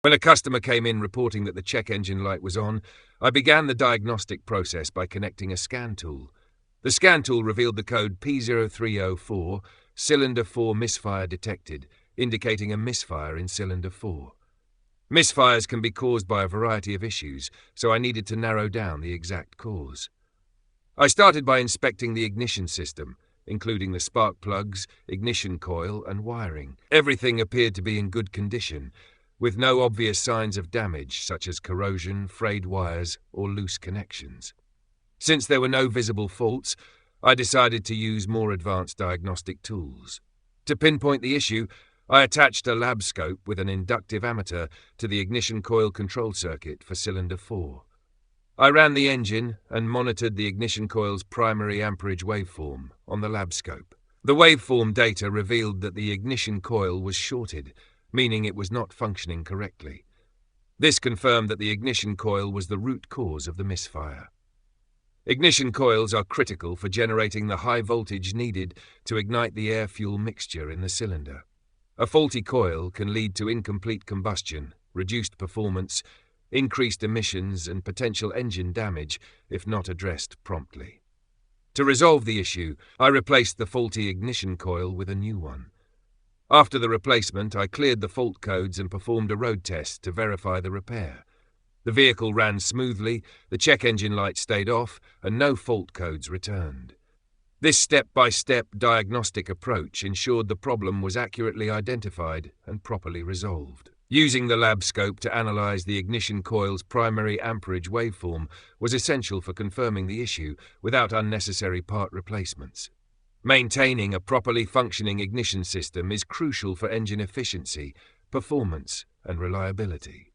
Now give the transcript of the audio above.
When a customer came in reporting that the check engine light was on, I began the diagnostic process by connecting a scan tool. The scan tool revealed the code P0304, cylinder 4 misfire detected, indicating a misfire in cylinder 4. Misfires can be caused by a variety of issues, so I needed to narrow down the exact cause. I started by inspecting the ignition system, including the spark plugs, ignition coil, and wiring. Everything appeared to be in good condition, with no obvious signs of damage such as corrosion, frayed wires, or loose connections. Since there were no visible faults, I decided to use more advanced diagnostic tools. To pinpoint the issue, I attached a lab scope with an inductive ammeter to the ignition coil control circuit for cylinder 4. I ran the engine and monitored the ignition coil's primary amperage waveform on the lab scope. The waveform data revealed that the ignition coil was shorted, meaning it was not functioning correctly. This confirmed that the ignition coil was the root cause of the misfire. Ignition coils are critical for generating the high voltage needed to ignite the air-fuel mixture in the cylinder. A faulty coil can lead to incomplete combustion, reduced performance, increased emissions, and potential engine damage if not addressed promptly. To resolve the issue, I replaced the faulty ignition coil with a new one. After the replacement, I cleared the fault codes and performed a road test to verify the repair. The vehicle ran smoothly, the check engine light stayed off, and no fault codes returned. This step-by-step diagnostic approach ensured the problem was accurately identified and properly resolved. Using the lab scope to analyze the ignition coil's primary amperage waveform was essential for confirming the issue without unnecessary part replacements. Maintaining a properly functioning ignition system is crucial for engine efficiency, performance, and reliability.